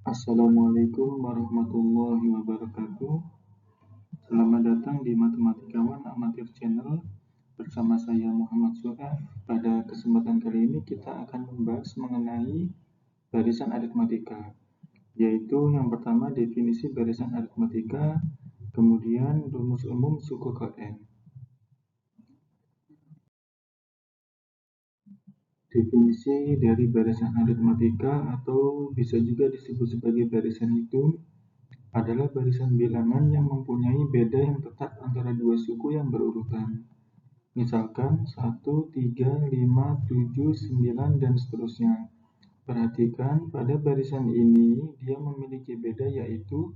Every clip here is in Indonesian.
Assalamualaikum warahmatullahi wabarakatuh. Selamat datang di Matematikawan Amatir Channel bersama saya Muhammad Su'ef. Pada kesempatan kali ini kita akan membahas mengenai barisan aritmatika, yaitu yang pertama definisi barisan aritmatika, kemudian rumus umum suku ke N. Definisi dari barisan aritmatika atau bisa juga disebut sebagai barisan hitung adalah barisan bilangan yang mempunyai beda yang tetap antara dua suku yang berurutan. Misalkan 1, 3, 5, 7, 9, dan seterusnya. Perhatikan pada barisan ini dia memiliki beda yaitu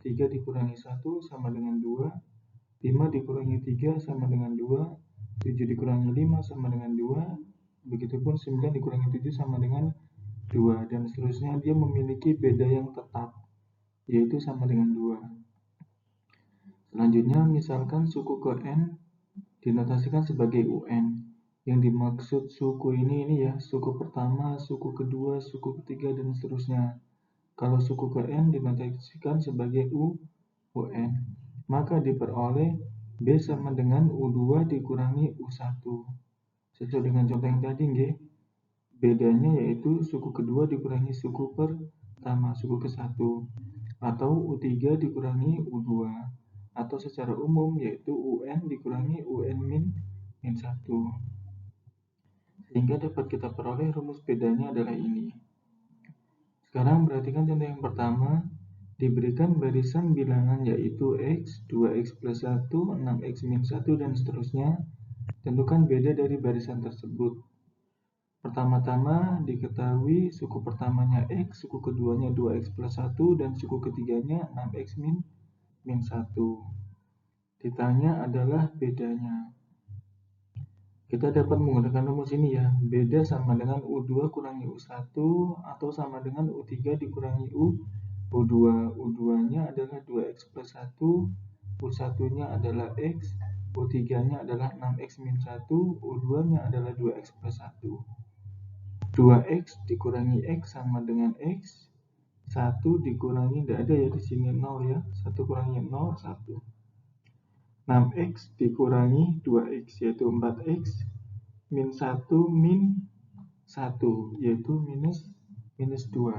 3 dikurangi 1 sama dengan 2, 5 dikurangi 3 sama dengan 2, 7 dikurangi 5 sama dengan 2, begitupun 9 dikurangi 7 sama dengan 2, dan seterusnya. Dia memiliki beda yang tetap yaitu sama dengan 2. Selanjutnya, misalkan suku ke N dinotasikan sebagai UN. Yang dimaksud suku ini ya, suku pertama, suku kedua, suku ketiga, dan seterusnya. Kalau suku ke N dinotasikan sebagai UN, maka diperoleh B sama dengan U2 dikurangi U1. Sesuai dengan contoh yang tadi, bedanya yaitu suku kedua dikurangi suku pertama, suku ke-1, atau U3 dikurangi U2, atau secara umum yaitu UN dikurangi UN min 1. Sehingga dapat kita peroleh rumus bedanya adalah ini. Sekarang perhatikan contoh yang pertama. Diberikan barisan bilangan yaitu X, 2X plus 1, 6X min 1, dan seterusnya. Tentukan beda dari barisan tersebut. Pertama-tama diketahui suku pertamanya X, suku keduanya 2X plus 1, dan suku ketiganya 6X min 1. Ditanya adalah bedanya. Kita dapat menggunakan rumus ini ya. Beda sama dengan U2 kurangi U1 atau sama dengan U3 dikurangi U2. U2-nya adalah 2X plus 1, U1-nya adalah X, U3-nya adalah 6X min 1, U2-nya adalah 2X plus 1. 2X dikurangi X sama dengan X, 1 dikurangi, tidak ada ya di sini 0 ya, 1 kurangi 0, 1. 6X dikurangi 2X yaitu 4X, min 1 min 1 yaitu minus 2.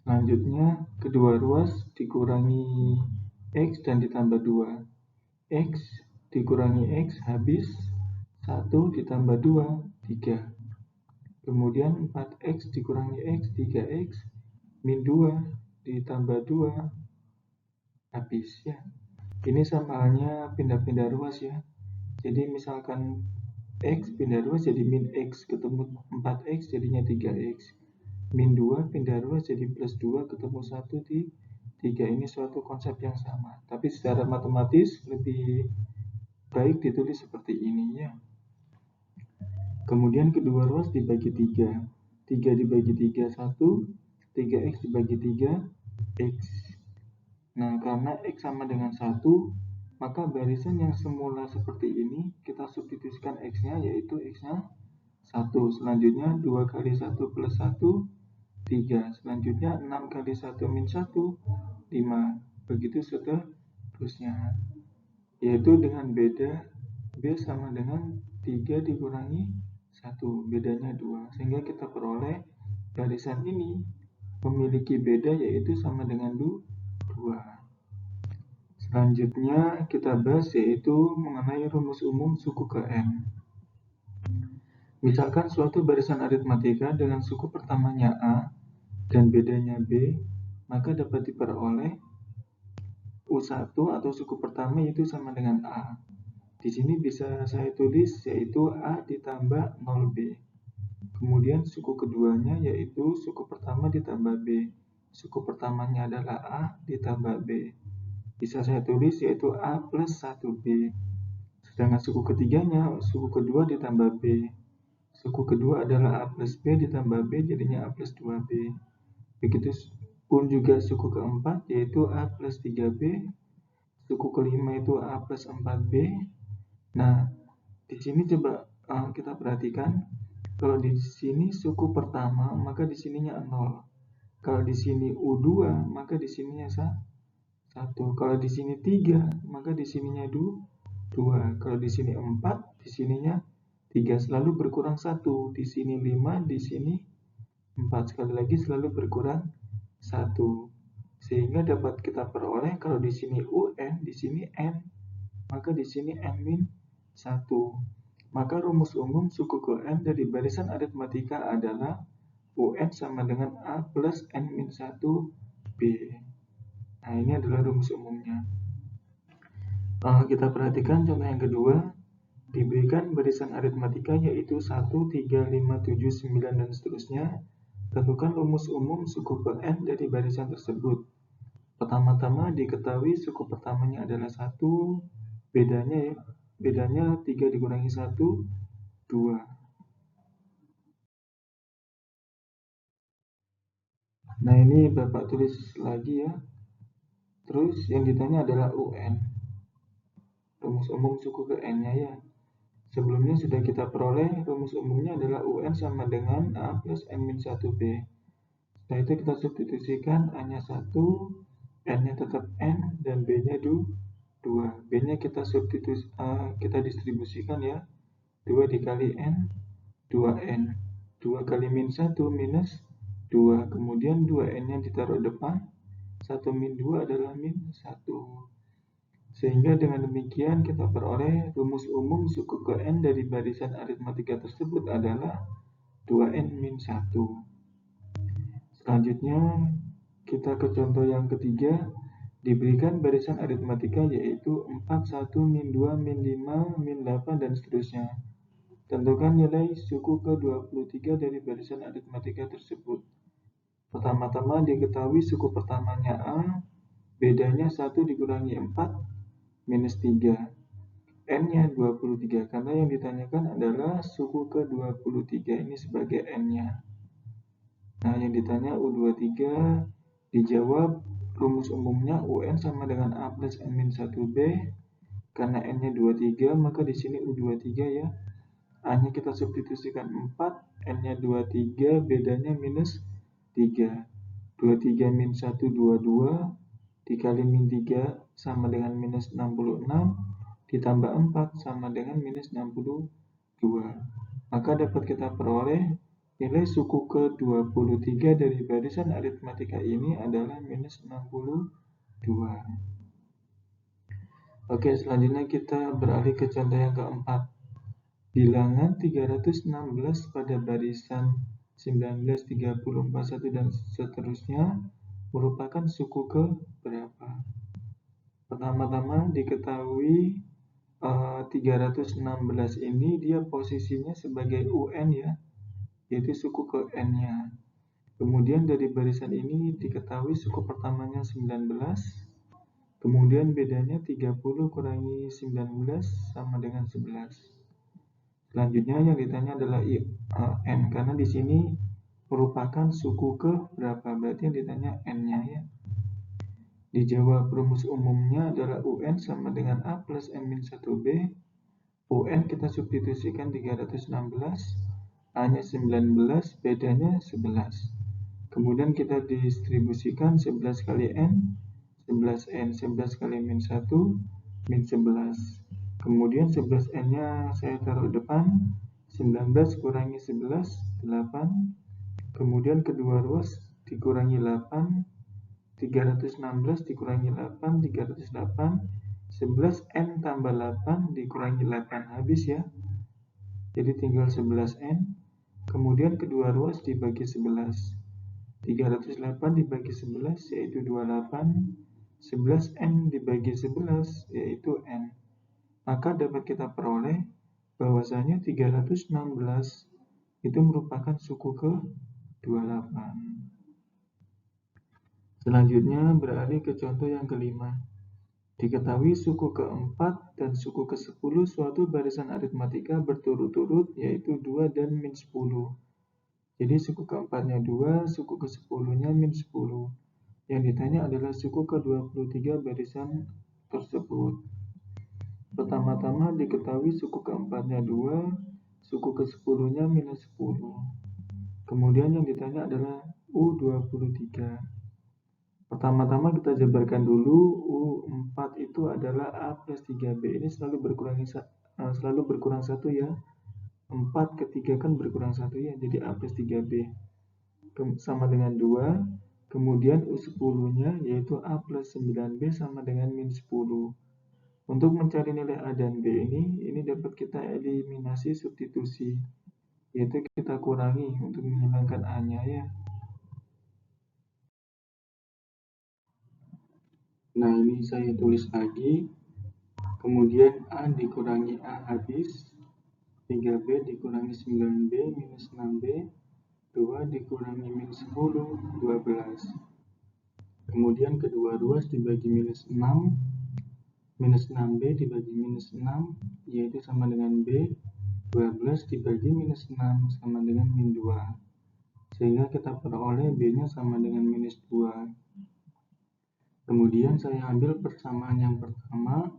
Selanjutnya kedua ruas dikurangi X dan ditambah 2. X dikurangi X habis, 1 ditambah 2, 3. Kemudian 4X dikurangi X, 3X min 2 ditambah 2, habis ya. Ini sama halnya pindah-pindah ruas ya. Jadi misalkan X pindah ruas jadi min X, ketemu 4X jadinya 3X. Min 2 pindah ruas jadi plus 2, ketemu 1 di 3. Ini suatu konsep yang sama, tapi secara matematis lebih baik ditulis seperti ini ya. Kemudian kedua ruas dibagi 3. 3 dibagi 3, 1. 3X dibagi 3, X. Nah, karena X sama dengan 1, maka barisan yang semula seperti ini, kita substitusikan X-nya, yaitu X-nya 1. Selanjutnya 2 kali 1 plus 1, 3. Selanjutnya 6 kali 1 min 1, 5. Begitu seterusnya. Yaitu dengan beda B sama dengan 3 dikurangi 1. Bedanya 2. Sehingga kita peroleh barisan ini memiliki beda yaitu sama dengan 2. Selanjutnya kita bahas yaitu mengenai rumus umum suku ke N. Misalkan suatu barisan aritmatika dengan suku pertamanya A dan bedanya B, maka dapat diperoleh U1 atau suku pertama itu sama dengan A. Di sini bisa saya tulis yaitu A ditambah 0B. Kemudian suku keduanya yaitu suku pertama ditambah B. Suku pertamanya adalah A ditambah B. Bisa saya tulis yaitu A plus 1B. Sedangkan suku ketiganya, suku kedua ditambah B. Suku kedua adalah A plus B ditambah B, jadinya A plus 2B. Begitu pun juga suku keempat, yaitu A plus 3B. Suku kelima itu A plus 4B. Nah, di sini coba kita perhatikan. Kalau di sini suku pertama, maka di sininya 0. Kalau di sini U2, maka di sininya 1. Kalau di sini 3, maka di sininya 2. Kalau di sini 4, di sininya 3. Selalu berkurang 1. Di sini 5, di sini 4. Sekali lagi selalu berkurang 1. Sehingga dapat kita peroleh kalau di sini UN, di sini N, maka di sini N-1. Maka rumus umum suku ke N dari barisan aritmatika adalah UN sama dengan A plus N-1B. Nah, ini adalah rumus umumnya. Kita perhatikan contoh yang kedua. Diberikan barisan aritmatika yaitu 1, 3, 5, 7, 9, dan seterusnya. Tentukan rumus umum suku ke N dari barisan tersebut. Pertama-tama diketahui suku pertamanya adalah 1. Bedanya 3 dikurangi 1, 2. Nah, ini Bapak tulis lagi ya. Terus yang ditanya adalah UN. Rumus umum suku ke N-nya ya. Sebelumnya sudah kita peroleh rumus umumnya adalah UN sama dengan A plus N-1B. Setelah itu kita substitusikan A-nya 1, N-nya tetap N, dan B-nya 2. B-nya kita distribusikan ya. 2 dikali N, 2N. 2 kali min 1 minus 2. Kemudian 2N-nya ditaruh depan. 1 min 2 adalah min 1. Sehingga dengan demikian kita peroleh rumus umum suku ke N dari barisan aritmatika tersebut adalah 2N min 1. Selanjutnya kita ke contoh yang ketiga. Diberikan barisan aritmatika yaitu 4, 1, min 2, min 5, min 8, dan seterusnya. Tentukan nilai suku ke-23 dari barisan aritmatika tersebut. Pertama-tama diketahui suku pertamanya A, bedanya 1 dikurangi 4, minus 3. N-nya 23, karena yang ditanyakan adalah suku ke-23 ini sebagai N-nya. Nah, yang ditanya U23, dijawab rumus umumnya UN sama dengan A plus N-1B. Karena N-nya 23, maka di sini U23 ya. A-nya kita substitusikan 4, N-nya 23, bedanya minus 3. 23 min 1, 22, dikali min 3 sama dengan minus 66, ditambah 4 sama dengan minus 62. Maka dapat kita peroleh nilai suku ke-23 dari barisan aritmatika ini adalah minus 62. Oke, selanjutnya kita beralih ke contoh yang keempat. Bilangan 316 pada barisan 19, 30, 41, dan seterusnya merupakan suku ke berapa? Pertama-tama diketahui 316 ini dia posisinya sebagai UN ya, yaitu suku ke N-nya. Kemudian dari barisan ini diketahui suku pertamanya 19, kemudian bedanya 30 kurangi 19 sama dengan 11. Selanjutnya yang ditanya adalah N, karena di sini merupakan suku ke berapa, berarti yang ditanya N-nya ya. Dijawab rumus umumnya adalah UN sama dengan A plus N-1B. UN kita substitusikan 316, A-nya 19, bedanya 11. Kemudian kita distribusikan 11 kali N, 11N, 11 kali min 1, min 11. Kemudian 11N-nya saya taruh depan, 19 kurangi 11, 8. Kemudian kedua ruas dikurangi 8, 316 dikurangi 8, 308, 11N tambah 8 dikurangi 8, habis ya. Jadi tinggal 11N, kemudian kedua ruas dibagi 11. 308 dibagi 11 yaitu 28, 11N dibagi 11 yaitu N. Maka dapat kita peroleh bahwasanya 316 itu merupakan suku ke-28. Selanjutnya beralih ke contoh yang kelima. Diketahui suku ke-4 dan suku ke-10 suatu barisan aritmatika berturut-turut yaitu 2 dan min 10. Jadi suku ke-4-nya 2, suku ke-10-nya min 10. Yang ditanya adalah suku ke-23 barisan tersebut. Pertama-tama diketahui suku ke-4-nya 2, suku ke-10-nya minus 10. Kemudian yang ditanya adalah U23. Pertama-tama kita jabarkan dulu, U4 itu adalah A plus 3B. Ini selalu berkurang 1 ya. 4 ke 3 kan berkurang 1 ya, jadi A plus 3B. Sama dengan 2. Kemudian U10-nya yaitu A plus 9B sama dengan min 10. Untuk mencari nilai A dan B ini dapat kita eliminasi substitusi, yaitu kita kurangi untuk menghilangkan A-nya ya. Nah, ini saya tulis lagi. Kemudian A dikurangi A habis, 3B dikurangi 9B minus 6B, 2 dikurangi min 10, 12. Kemudian kedua ruas dibagi minus 6, minus 6B dibagi minus 6, yaitu sama dengan B, 12 dibagi minus 6 sama dengan min 2. Sehingga kita peroleh B-nya sama dengan minus 2. Kemudian saya ambil persamaan yang pertama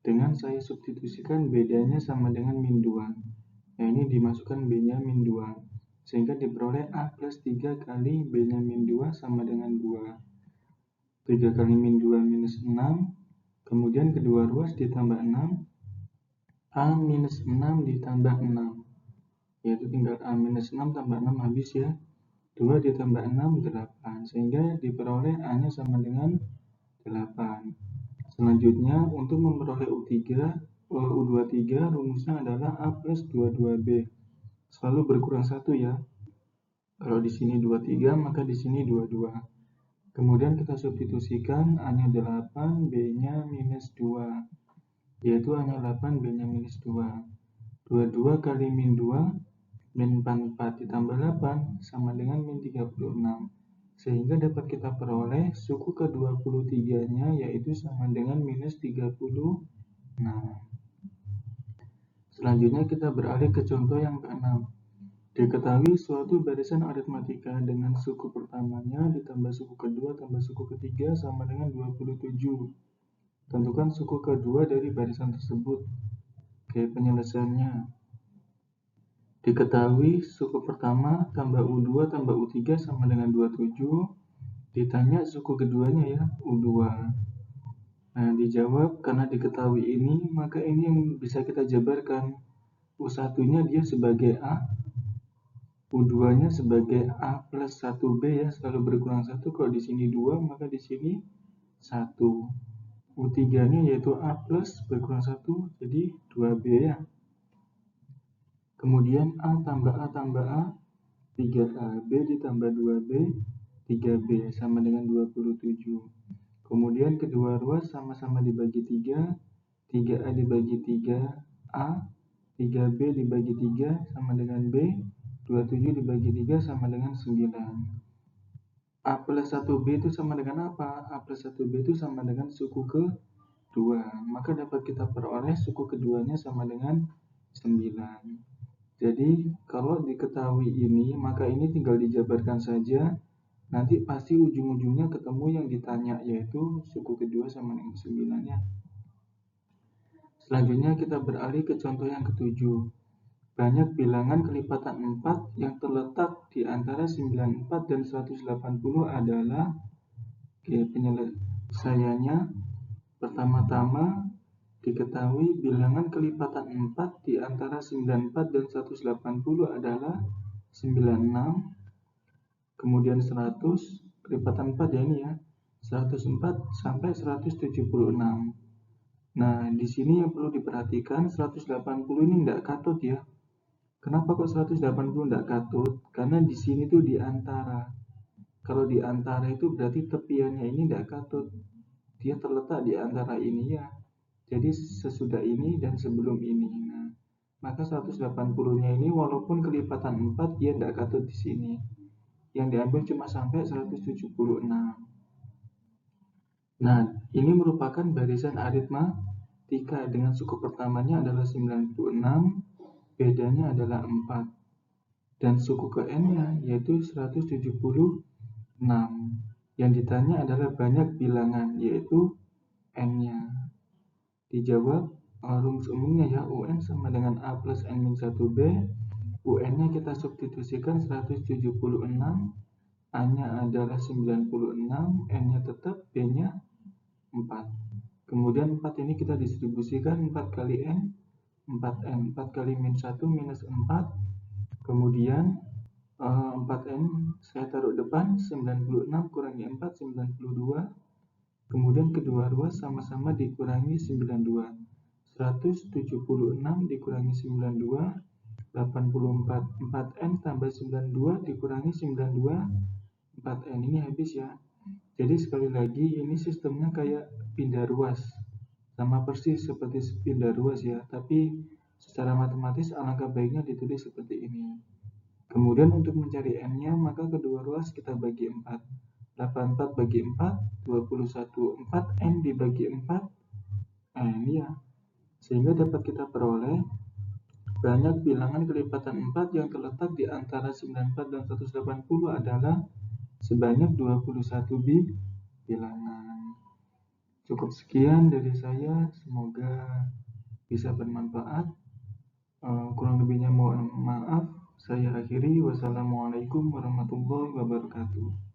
dengan saya substitusikan bedanya sama dengan min 2. Nah, ini dimasukkan B-nya min 2. Sehingga diperoleh A plus 3 kali B-nya min 2 sama dengan 2. 3 kali min 2 minus 6. Kemudian kedua ruas ditambah 6. A minus 6 ditambah 6. Yaitu tinggal A minus 6 tambah 6 habis ya. 2 ditambah 6, 8. Sehingga diperoleh A-nya sama dengan 8. Selanjutnya, untuk memperoleh U23, rumusnya adalah A plus 22B. Selalu berkurang 1 ya. Kalau di sini 23, maka di sini 22. Kemudian kita substitusikan A-nya 8, B-nya minus 2. Yaitu A-nya 8, B-nya minus 2. 22 kali min 2, min 44 ditambah 8 sama dengan min 36. Sehingga dapat kita peroleh suku ke-23-nya yaitu sama dengan minus 36. Selanjutnya kita beralih ke contoh yang ke-6. Diketahui suatu barisan aritmatika dengan suku pertamanya ditambah suku kedua tambah suku ketiga sama dengan 27. Tentukan suku kedua dari barisan tersebut. Oke, penyelesaiannya. Diketahui suku pertama tambah U2 tambah U3 sama dengan 27. Ditanya suku keduanya ya, U2. Nah, dijawab karena diketahui ini, maka ini yang bisa kita jabarkan. U1-nya dia sebagai A, U2-nya sebagai A plus 1B ya, selalu berkurang 1. Kalau di sini 2, maka di sini 1. U3-nya yaitu A plus berkurang 1, jadi 2B ya. Kemudian A tambah A tambah A, 3A, B ditambah 2B, 3B sama dengan 27. Kemudian kedua ruas sama-sama dibagi 3, 3A dibagi 3A, 3B dibagi 3 sama dengan B, 27 dibagi 3 sama dengan 9. A plus 1B itu sama dengan apa? A plus 1B itu sama dengan suku kedua. Maka dapat kita peroleh suku keduanya sama dengan 9. Jadi kalau diketahui ini, maka ini tinggal dijabarkan saja. Nanti pasti ujung-ujungnya ketemu yang ditanya, yaitu suku kedua sama dengan 9 ya. Selanjutnya kita beralih ke contoh yang ke-7. Banyak bilangan kelipatan 4 yang terletak di antara 94 dan 180 adalah, penyelesaiannya. Pertama-tama diketahui bilangan kelipatan 4 di antara 94 dan 180 adalah 96, kemudian 100, kelipatan 4 ya ini ya, 104 sampai 176. Nah, di sini yang perlu diperhatikan 180 ini enggak katut ya. Kenapa kok 180 enggak katut? Karena di sini tuh di antara. Kalau di antara itu berarti tepiannya ini enggak katut. Dia terletak di antara ini ya. Jadi sesudah ini dan sebelum ini. Nah, maka 180-nya ini walaupun kelipatan 4 dia enggak katut di sini. Yang diambil cuma sampai 176. Nah, ini merupakan barisan aritmatika dengan suku pertamanya adalah 96, bedanya adalah 4. Dan suku ke n-nya yaitu 176. Yang ditanya adalah banyak bilangan yaitu n-nya. Dijawab rumus umumnya ya, UN sama dengan A plus N min 1B. UN-nya kita substitusikan 176 A-nya adalah 96, N-nya tetap, B-nya 4. Kemudian 4 ini kita distribusikan 4 kali N, 4N, 4 kali min 1 minus 4. Kemudian 4N saya taruh depan, 96 kurangi 4, 92. Kemudian kedua ruas sama-sama dikurangi 92. 176 dikurangi 92, 84. 4N tambah 92 dikurangi 92, 4N ini habis ya. Jadi sekali lagi ini sistemnya kayak pindah ruas, sama persis seperti pindah ruas ya, tapi secara matematis alangkah baiknya ditulis seperti ini. Kemudian untuk mencari N-nya maka kedua ruas kita bagi 4. 84 bagi 4, 21. 4N dibagi 4, nah ini ya. Sehingga dapat kita peroleh banyak bilangan kelipatan 4 yang terletak di antara 94 dan 180 adalah sebanyak 21 bilangan. Cukup sekian dari saya, semoga bisa bermanfaat. Kurang lebihnya mohon maaf. Saya akhiri. Wassalamualaikum warahmatullahi wabarakatuh.